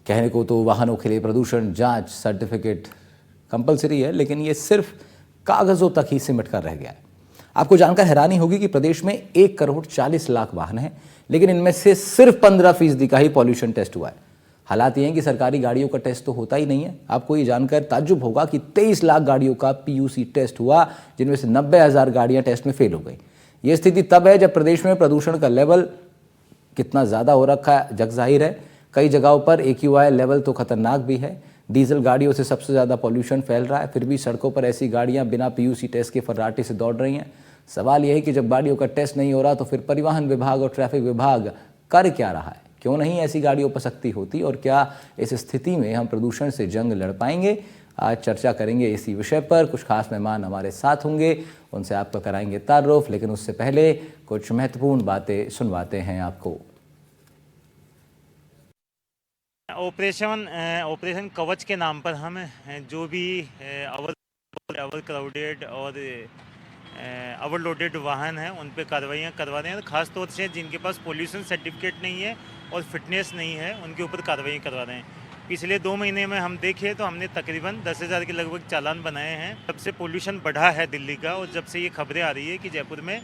कहने को तो वाहनों के लिए प्रदूषण जांच सर्टिफिकेट कंपलसरी है, लेकिन ये सिर्फ कागजों तक ही सिमट कर रह गया है। आपको जानकर हैरानी होगी कि प्रदेश में 1,40,00,000 वाहन हैं, लेकिन इनमें से सिर्फ 15% का ही पॉल्यूशन टेस्ट हुआ है। हालात ये हैं कि सरकारी गाड़ियों का टेस्ट तो होता ही नहीं है। आपको ये जानकर ताज्जुब होगा कि 23 लाख गाड़ियों का PUC टेस्ट हुआ, जिनमें से 90,000 गाड़ियां टेस्ट में फेल हो गई। ये स्थिति तब है जब प्रदेश में प्रदूषण का लेवल कितना ज़्यादा हो रखा है जग जाहिर है। कई जगहों पर AQI लेवल तो खतरनाक भी है। डीजल गाड़ियों से सबसे ज़्यादा पॉल्यूशन फैल रहा है, फिर भी सड़कों पर ऐसी गाड़ियां बिना PUC टेस्ट के फर्राटे से दौड़ रही हैं। सवाल यह है कि जब गाड़ियों का टेस्ट नहीं हो रहा तो फिर परिवहन विभाग और ट्रैफिक विभाग कर क्या रहा है? क्यों नहीं ऐसी गाड़ियों पर सख्ती होती, और क्या इस स्थिति में हम प्रदूषण से जंग लड़ पाएंगे? आज चर्चा करेंगे इसी विषय पर। कुछ खास मेहमान हमारे साथ होंगे, उनसे आपको कराएंगे तारुफ, लेकिन उससे पहले कुछ महत्वपूर्ण बातें सुनवाते हैं आपको। ऑपरेशन कवच के नाम पर हम जो भी ओवर क्राउडेड और ओवरलोडेड वाहन हैं उन पे कार्रवाइयाँ करवा रहे हैं। खास तौर से जिनके पास पोल्यूशन सर्टिफिकेट नहीं है और फिटनेस नहीं है उनके ऊपर कार्रवाई करवा रहे हैं। पिछले 2 महीने में हम देखें तो हमने तकरीबन 10,000 के लगभग चालान बनाए हैं। जब से पोल्यूशन बढ़ा है दिल्ली का, और जब से ये खबरें आ रही है कि जयपुर में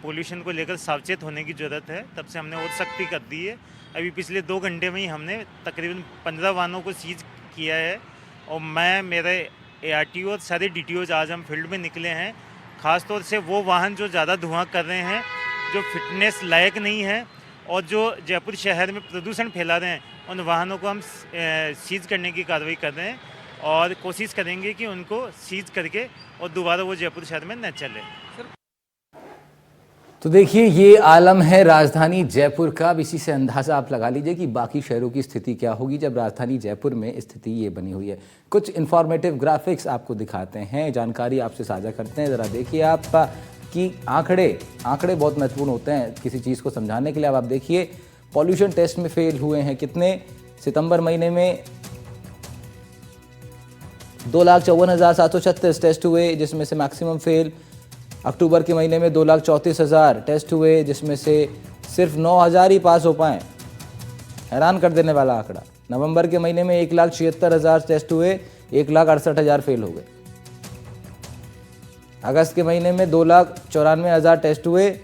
पोल्यूशन को लेकर सावचेत होने की ज़रूरत है, तब से हमने और सख्ती कर दी है। अभी पिछले 2 घंटे में ही हमने तकरीबन 15 वाहनों को सीज किया है, और मेरे ARTO और सारे DTOs आज हम फील्ड में निकले हैं। ख़ास तौर से वो वाहन जो ज़्यादा धुआं कर रहे हैं, जो फिटनेस लायक नहीं है और जो जयपुर शहर में प्रदूषण फैला रहे हैं, उन वाहनों को हम सीज करने की कार्रवाई कर रहे हैं और कोशिश करेंगे कि उनको सीज करके और दोबारा वो जयपुर शहर में न चले। तो देखिए, ये आलम है राजधानी जयपुर का। अब इसी से अंदाज़ा आप लगा लीजिए कि बाकी शहरों की स्थिति क्या होगी जब राजधानी जयपुर में स्थिति ये बनी हुई है। कुछ इन्फॉर्मेटिव ग्राफिक्स आपको दिखाते हैं, जानकारी आपसे साझा करते हैं। ज़रा देखिए आप कि आंकड़े बहुत महत्वपूर्ण होते हैं किसी चीज़ को समझाने के लिए। अब आप देखिए पॉल्यूशन टेस्ट में फेल हुए हैं कितने। सितंबर महीने में 2,54,736 टेस्ट हुए, जिसमें से मैक्सिमम फेल। अक्टूबर के महीने में 2,34,000 टेस्ट हुए, जिसमें से सिर्फ 9,000 ही पास हो पाए। हैरान कर देने वाला आंकड़ा। नवंबर के महीने में 1,76,000 टेस्ट हुए, 1,68,000 फेल हो गए। अगस्त के महीने में 2,94,000 टेस्ट हुए,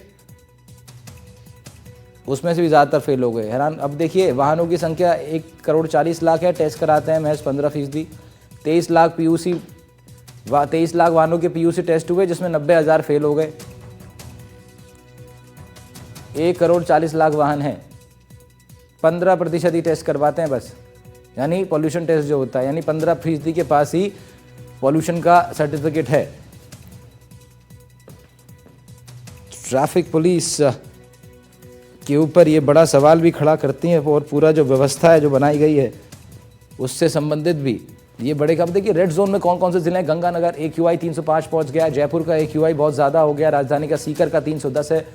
उसमें से भी ज़्यादातर फेल हो गए। हैरान। अब देखिए वाहनों की संख्या 1,40,00,000 है, टेस्ट कराते हैं महज 15%। 23 लाख वाहनों के PUC टेस्ट हुए, जिसमें 90,000 फेल हो गए। 1,40,00,000 वाहन हैं, 15% ही टेस्ट करवाते हैं बस। यानी पॉल्यूशन टेस्ट जो होता है, यानी 15% के पास ही पॉल्यूशन का सर्टिफिकेट है। ट्रैफिक पुलिस के ऊपर ये बड़ा सवाल भी खड़ा करती हैं, और पूरा जो व्यवस्था है जो बनाई गई है उससे संबंधित भी ये बड़े खबर। देखिए रेड जोन में कौन कौन से जिले हैं। गंगानगर AQI 305 पहुंच गया। जयपुर का AQI बहुत ज़्यादा हो गया। राजधानी का सीकर का 310 है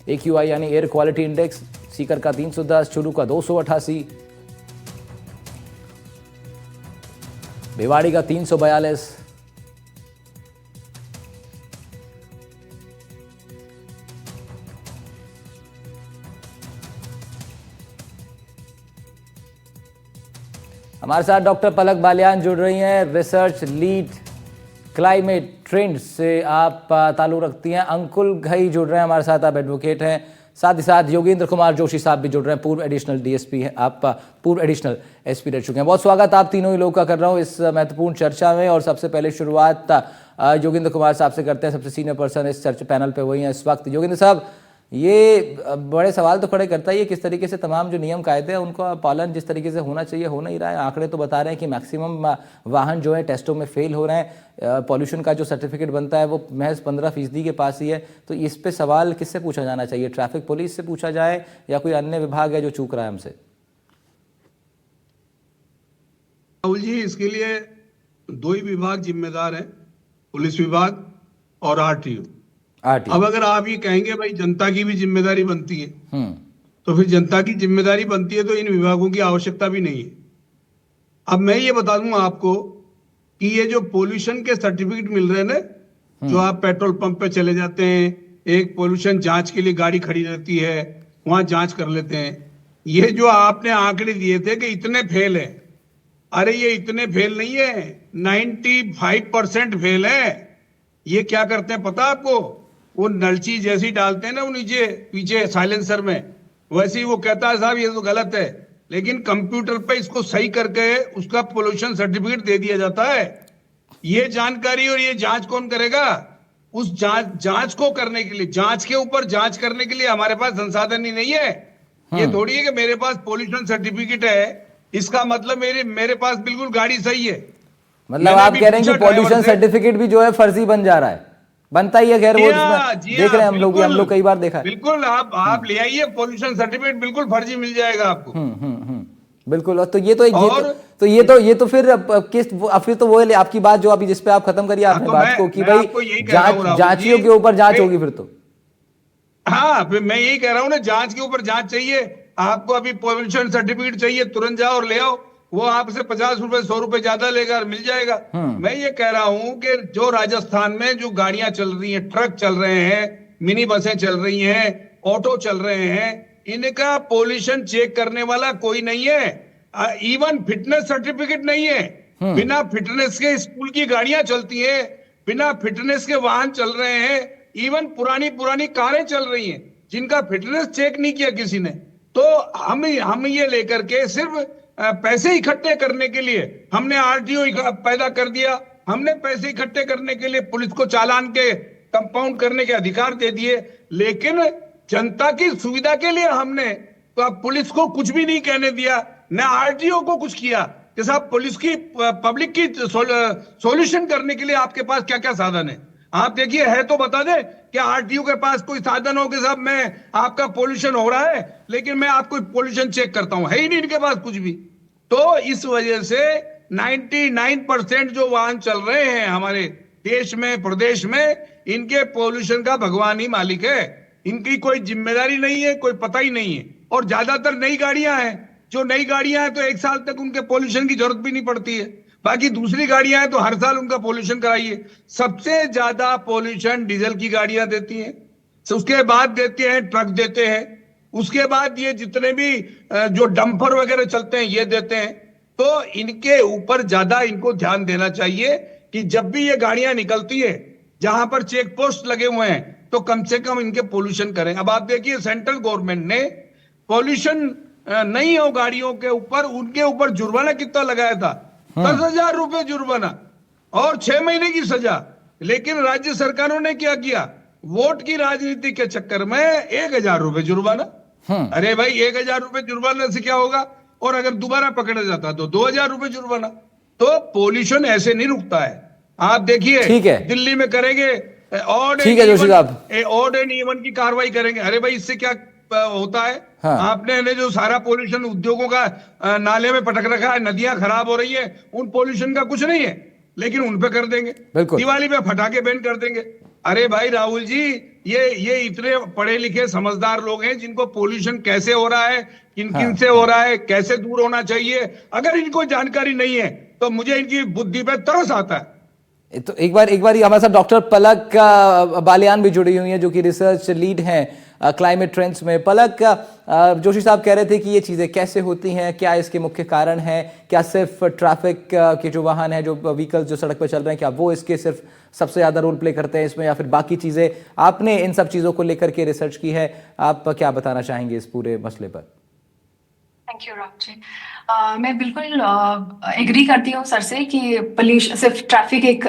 AQI, यानी एयर क्वालिटी इंडेक्स। सीकर का 310, चुरू का 288, भिवाड़ी का 342, हमारे साथ डॉक्टर पलक बालियान जुड़ रही हैं, रिसर्च लीड क्लाइमेट ट्रेंड से आप ताल्लुक़ रखती हैं। अंकुल घई जुड़ रहे हैं हमारे साथ, आप एडवोकेट हैं। साथ ही साथ योगेंद्र कुमार जोशी साहब भी जुड़ रहे हैं, पूर्व एडिशनल DSP हैं, आप पूर्व एडिशनल SP रह चुके हैं। बहुत स्वागत आप तीनों ही लोग का कर रहा हूँ इस महत्वपूर्ण चर्चा में। और सबसे पहले शुरुआत योगेंद्र कुमार साहब से करते हैं, सबसे सीनियर पर्सन इस चर्चा पैनल पे वही हैं इस वक्त। योगेंद्र साहब, ये बड़े सवाल तो खड़े करता है ये किस तरीके से तमाम जो नियम कायदे हैं उनका पालन जिस तरीके से होना चाहिए हो नहीं रहा है। आंकड़े तो बता रहे हैं कि मैक्सिमम वाहन जो है टेस्टों में फेल हो रहे हैं। पॉल्यूशन का जो सर्टिफिकेट बनता है वो महज 15% के पास ही है। तो इस पे सवाल किससे पूछा जाना चाहिए? ट्रैफिक पुलिस से पूछा जाए या कोई अन्य विभाग है जो चूक रहा है हमसे? राहुल जी, इसके लिए 2 ही विभाग जिम्मेदार हैं, पुलिस विभाग और RTO। अब अगर आप ये कहेंगे भाई जनता की भी जिम्मेदारी बनती है, तो फिर जनता की जिम्मेदारी बनती है तो इन विभागों की आवश्यकता भी नहीं है। अब मैं ये बता दूंगा आपको कि ये जो पोल्यूशन के सर्टिफिकेट मिल रहे हैं ना, जो आप पेट्रोल पंप पे चले जाते हैं, एक पोल्यूशन जांच के लिए गाड़ी खड़ी रहती है, वहां जांच कर लेते हैं। ये जो आपने आंकड़े दिए थे कि इतने फेल है, अरे ये इतने फेल नहीं है, 95% फेल है। ये क्या करते हैं पता आपको? वो नलची जैसी डालते हैं ना वो नीचे पीछे साइलेंसर में, वैसे ही वो कहता है साहब ये तो गलत है, लेकिन कंप्यूटर पे इसको सही करके उसका पोल्यूशन सर्टिफिकेट दे दिया जाता है। ये जानकारी और ये जांच कौन करेगा? उस जांच को करने के लिए, जांच के ऊपर जांच करने के लिए हमारे पास संसाधन ही नहीं है। ये थोड़ी है कि मेरे पास पोल्यूशन सर्टिफिकेट है इसका मतलब मेरे पास बिल्कुल गाड़ी सही है। मतलब आप कह रहे हैं कि पॉल्यूशन सर्टिफिकेट भी जो है फर्जी बन जा रहा है, बनता ही है। खैर वो देख रहे हैं हम लोग कई बार देखा है। बिल्कुल आप ले आइए पॉल्यूशन सर्टिफिकेट, बिल्कुल फर्जी मिल जाएगा आपको। बिल्कुल। और तो ये तो ये तो फिर फिर तो वो आपकी बात जो अभी जिस पे आप खत्म करिए आपने बात को कि भाई जांचियों के ऊपर जांच होगी फिर तो। हाँ मैं यही कह रहा हूँ ना, जांच के ऊपर जांच चाहिए। आपको अभी पोल्यूशन सर्टिफिकेट चाहिए, तुरंत जाओ और ले आओ। वो आपसे 50 रुपए 100 रुपए ज्यादा लेगा और मिल जाएगा। मैं ये कह रहा हूं कि जो राजस्थान में जो गाड़ियां चल रही हैं, ट्रक चल रहे हैं, मिनी बसें चल रही हैं, ऑटो चल रहे हैं, इनका पोल्यूशन चेक करने वाला कोई नहीं है। इवन फिटनेस सर्टिफिकेट नहीं है। बिना फिटनेस के स्कूल की गाड़ियां चलती हैं, बिना फिटनेस के वाहन चल रहे हैं, इवन पुरानी पुरानी कारें चल रही हैं जिनका फिटनेस चेक नहीं किया किसी ने। तो हम ये लेकर के सिर्फ पैसे इकट्ठे करने के लिए हमने आरटीओ पैदा कर दिया। हमने पैसे इकट्ठे करने के लिए पुलिस को चालान के कंपाउंड करने के अधिकार दे दिए, लेकिन जनता की सुविधा के लिए हमने पुलिस को कुछ भी नहीं कहने दिया, न आरटीओ को कुछ किया कि साहब पुलिस की पब्लिक की सॉल्यूशन करने के लिए आपके पास क्या क्या साधन है। आप देखिए है तो बता दे कि आरटीओ के पास कोई साधन हो कि साहब मैं आपका पोल्यूशन हो रहा है लेकिन मैं आपको पोल्यूशन चेक करता हूं, है ही नहीं इनके पास कुछ भी। तो इस वजह से 99% जो वाहन चल रहे हैं हमारे देश में, प्रदेश में, इनके पोल्यूशन का भगवान ही मालिक है। इनकी कोई जिम्मेदारी नहीं है, कोई पता ही नहीं है। और ज्यादातर नई गाड़ियां हैं, जो नई गाड़ियां हैं तो 1 साल तक उनके पोल्यूशन की जरूरत भी नहीं पड़ती है। बाकी दूसरी गाड़ियां हैं तो हर साल उनका पोल्यूशन कराइए। सबसे ज्यादा पोल्यूशन डीजल की गाड़ियां देती हैं, उसके बाद देते हैं ट्रक देते हैं, उसके बाद ये जितने भी जो डंपर वगैरह चलते हैं ये देते हैं। तो इनके ऊपर ज्यादा इनको ध्यान देना चाहिए कि जब भी ये गाड़ियां निकलती है जहां पर चेक पोस्ट लगे हुए हैं तो कम से कम इनके पोल्यूशन करें। अब आप देखिए सेंट्रल गवर्नमेंट ने पोल्यूशन नहीं हो गाड़ियों के ऊपर, उनके ऊपर जुर्माना कितना लगाया था? 10,000 रुपए जुर्माना और 6 महीने की सजा। लेकिन राज्य सरकारों ने क्या किया? वोट की राजनीति के चक्कर में 1,000 रुपए जुर्माना। अरे भाई 1,000 रुपए जुर्माना से क्या होगा? और अगर दोबारा पकड़ा जाता तो 2,000 रुपए जुर्माना। तो पोल्यूशन ऐसे नहीं रुकता है। आप देखिए दिल्ली में करेंगे ऑड एंड इवन की कार्रवाई करेंगे। अरे भाई इससे क्या होता है? हाँ। आपने जो सारा पोल्यूशन उद्योगों का नाले में पटक रखा है, नदियां खराब हो रही है, उन पोल्यूशन का कुछ नहीं है, लेकिन उन पे कर देंगे। दिवाली पे फटाके बैन कर देंगे। अरे भाई राहुल जी, ये इतने पढ़े लिखे समझदार लोग हैं जिनको पोल्यूशन कैसे हो रहा है, किन किन से हो रहा है, कैसे दूर होना चाहिए, अगर इनको जानकारी नहीं है तो मुझे इनकी बुद्धि पे तरस आता है। तो एक बार हमारे साथ डॉक्टर पलक बालियान भी जुड़ी हुई हैं जो कि रिसर्च लीड हैं क्लाइमेट ट्रेंड्स में। पलक जोशी साहब कह रहे थे कि ये चीज़ें कैसे होती हैं, क्या इसके मुख्य कारण हैं, क्या सिर्फ ट्रैफिक के जो वाहन हैं, जो व्हीकल्स जो सड़क पर चल रहे हैं, क्या वो इसके सिर्फ सबसे ज़्यादा रोल प्ले करते हैं इसमें, या फिर बाकी चीज़ें? आपने इन सब चीज़ों को लेकर के रिसर्च की है, आप क्या बताना चाहेंगे इस पूरे मसले पर? Thank you Rahul ji. मैं बिल्कुल एग्री करती हूँ सर से कि पोल्यूशन सिर्फ ट्रैफिक एक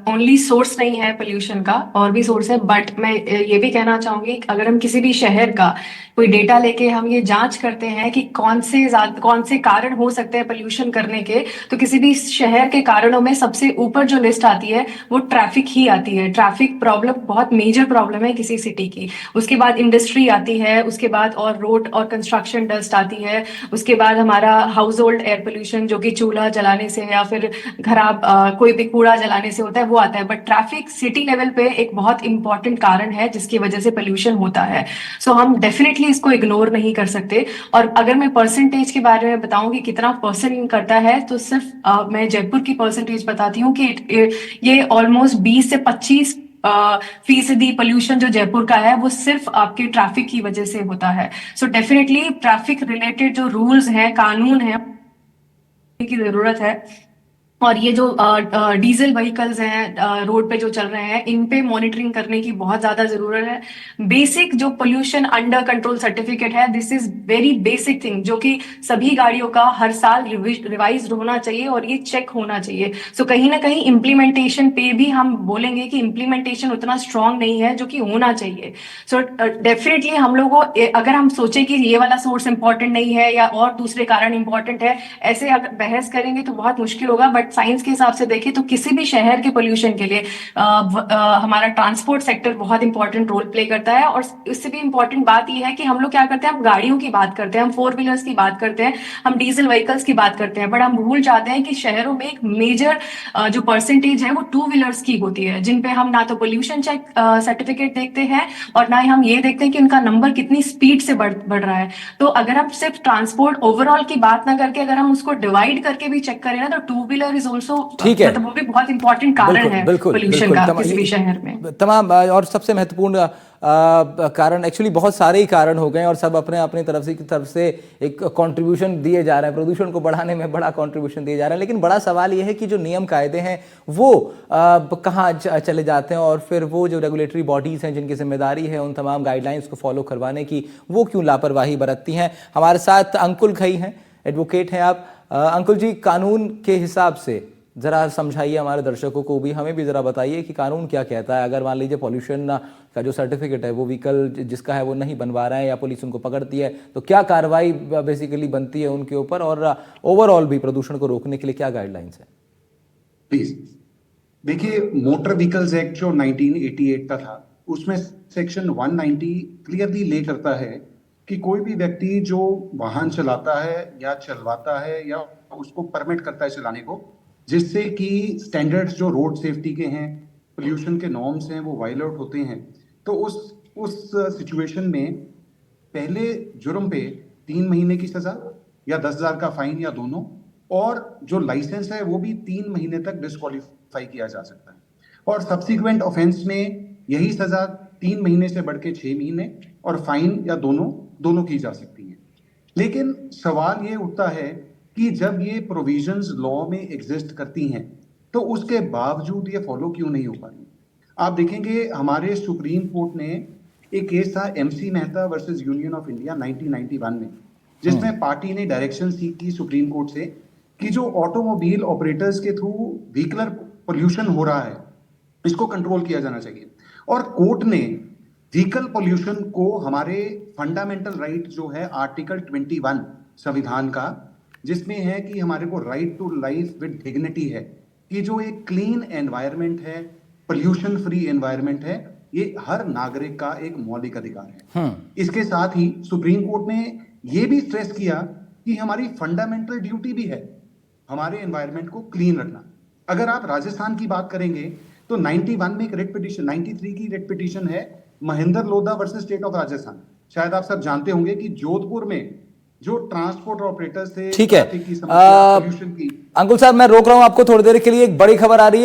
ओनली सोर्स नहीं है पोल्यूशन का, और भी सोर्स है। बट मैं ये भी कहना चाहूंगी कि अगर हम किसी भी शहर का कोई डेटा लेके हम ये जांच करते हैं कि कौन से कारण हो सकते हैं पोल्यूशन करने के, तो किसी भी शहर के कारणों में सबसे ऊपर जो लिस्ट आती है वो ट्रैफिक ही आती है। ट्रैफिक प्रॉब्लम बहुत मेजर प्रॉब्लम है किसी सिटी की। उसके बाद इंडस्ट्री आती है, उसके बाद और रोड और कंस्ट्रक्शन डस्ट आती है, उसके बाद हमारा हाउस होल्ड एयर पोल्यूशन जो कि चूल्हा जलाने से या फिर खराब कोई भी कूड़ा जलाने से होता है, वो आता है। बट ट्रैफिक सिटी लेवल पे एक बहुत इंपॉर्टेंट कारण है जिसकी वजह से पोल्यूशन होता है। सो हम डेफिनेटली इसको इग्नोर नहीं कर सकते। और अगर मैं परसेंटेज के बारे में बताऊं कि कितना परसेंट करता है, तो सिर्फ मैं जयपुर की परसेंटेज बताती हूँ कि ये ऑलमोस्ट 20 से 25 फीसदी पोल्यूशन जो जयपुर का है वो सिर्फ आपके ट्रैफिक की वजह से होता है। सो डेफिनेटली ट्रैफिक रिलेटेड जो रूल्स हैं, कानून है की जरूरत है। और ये जो डीजल व्हीकल्स हैं रोड पे जो चल रहे हैं, इन पे मॉनिटरिंग करने की बहुत ज्यादा जरूरत है। बेसिक जो पोल्यूशन अंडर कंट्रोल सर्टिफिकेट है, this is very basic thing जो कि सभी गाड़ियों का हर साल रिवाइज होना चाहिए और ये चेक होना चाहिए। सो कहीं ना कहीं इम्प्लीमेंटेशन पे भी हम बोलेंगे कि इम्प्लीमेंटेशन उतना स्ट्रांग नहीं है जो कि होना चाहिए। सो डेफिनेटली हम लोगों को अगर हम सोचे कि ये वाला सोर्स इंपॉर्टेंट नहीं है या और दूसरे कारण इंपॉर्टेंट है, ऐसे अगर बहस करेंगे तो बहुत मुश्किल होगा। बट साइंस के हिसाब से देखें तो किसी भी शहर के पोल्यूशन के लिए हमारा ट्रांसपोर्ट सेक्टर बहुत इंपॉर्टेंट रोल प्ले करता है। और इससे भी इंपॉर्टेंट बात यह है कि हम लोग क्या करते हैं, हम गाड़ियों की बात करते हैं, हम 4 व्हीलर्स की बात करते हैं, हम डीजल व्हीकल्स की बात करते हैं, बट हम भूल जाते हैं कि शहरों में एक मेजर जो परसेंटेज है वो 2 व्हीलर्स की होती है, जिन पे हम ना तो पोल्यूशन चेक सर्टिफिकेट देखते हैं और ना ही हम ये देखते हैं कि उनका नंबर कितनी स्पीड से बढ़ रहा है। तो अगर हम सिर्फ ट्रांसपोर्ट ओवरऑल की बात ना करके अगर हम उसको डिवाइड करके भी चेक करें ना, तो 2 व्हीलर इज ऑल्सो, ठीक है, मतलब वो भी बहुत इंपॉर्टेंट कारण है पोल्यूशन का किसी भी शहर में। तमाम और सबसे महत्वपूर्ण कारण, एक्चुअली बहुत सारे ही कारण हो गए और सब अपने अपनी तरफ से एक कंट्रीब्यूशन दिए जा रहे हैं, प्रदूषण को बढ़ाने में बड़ा कंट्रीब्यूशन दिए जा रहे हैं। लेकिन बड़ा सवाल यह है कि जो नियम कायदे हैं वो कहाँ चले जाते हैं, और फिर वो जो रेगुलेटरी बॉडीज़ हैं जिनकी जिम्मेदारी है उन तमाम गाइडलाइंस को फॉलो करवाने की, वो क्यों लापरवाही बरतती हैं। हमारे साथ अंकुल खई हैं, एडवोकेट हैं आप। अंकुल जी, कानून के हिसाब से ज़रा समझाइए हमारे दर्शकों को भी, हमें भी ज़रा बताइए कि कानून क्या कहता है। अगर मान लीजिए पॉल्यूशन का जो सर्टिफिकेट है वो व्हीकल जिसका है वो नहीं बनवा रहे हैं या पुलिस उनको पकड़ती है, तो क्या कार्रवाई बेसिकली बनती है उनके ऊपर, और ओवरऑल भी प्रदूषण को रोकने के लिए क्या गाइडलाइंस है? प्लीज देखिए, मोटर व्हीकल्स एक्ट जो 1988 का था, उसमें सेक्शन 190 क्लियरली ले करता है कि कोई भी व्यक्ति जो वाहन चलाता है या चलवाता है या उसको परमिट करता है चलाने को, जिससे कि स्टैंडर्ड्स जो रोड सेफ्टी के हैं, पोल्यूशन के नॉर्म्स हैं, वो वायलेट होते हैं, तो उस सिचुएशन में पहले जुर्म पे 3 महीने की सजा या 10,000 का फाइन या दोनों, और जो लाइसेंस है वो भी 3 महीने तक डिस्क्वालीफाई किया जा सकता है। और सब्सिक्वेंट ऑफेंस में यही सजा 3 महीने से बढ़ के 6 महीने और फाइन या दोनों की जा सकती है। लेकिन सवाल ये उठता है कि जब ये प्रोविजंस लॉ में एग्जिस्ट करती हैं तो उसके बावजूद ये फॉलो क्यों नहीं हो पा रही। आप देखेंगे हमारे सुप्रीम कोर्ट ने एक केस था MC Mehta versus union of India 1991 में, जिसमें पार्टी ने डायरेक्शन सीख की सुप्रीम कोर्ट से कि जो ऑटोमोबाइल ऑपरेटर्स के थ्रू व्हीकलर पोल्यूशन हो रहा है इसको कंट्रोल किया जाना चाहिए। और कोर्ट ने व्हीकल पोल्यूशन को हमारे फंडामेंटल राइट जो है आर्टिकल 21 संविधान का, जिसमें है कि हमारे को right to life with dignity है, कि जो एक क्लीन एनवायरनमेंट है, पोल्यूशन फ्री एनवायरनमेंट है, ये हर नागरिक का एक मौलिक अधिकार है। इसके साथ ही सुप्रीम कोर्ट ने ये भी स्ट्रेस किया कि हमारी फंडामेंटल ड्यूटी भी है हमारे एनवायरनमेंट को क्लीन रखना। अगर आप राजस्थान की बात करेंगे तो 91 में एक रिट पिटीशन, 93 की रिट पिटीशन है Mahendra Lodha versus state of Rajasthan. शायद आप सब जानते होंगे कि जोधपुर में जो ट्रांसपोर्ट ऑपरेटर से ठीक है पोल्यूशन की। अंकुल साहब, मैं रोक रहा हूं आपको थोड़ी देर के लिए, एक बड़ी खबर आ रही है।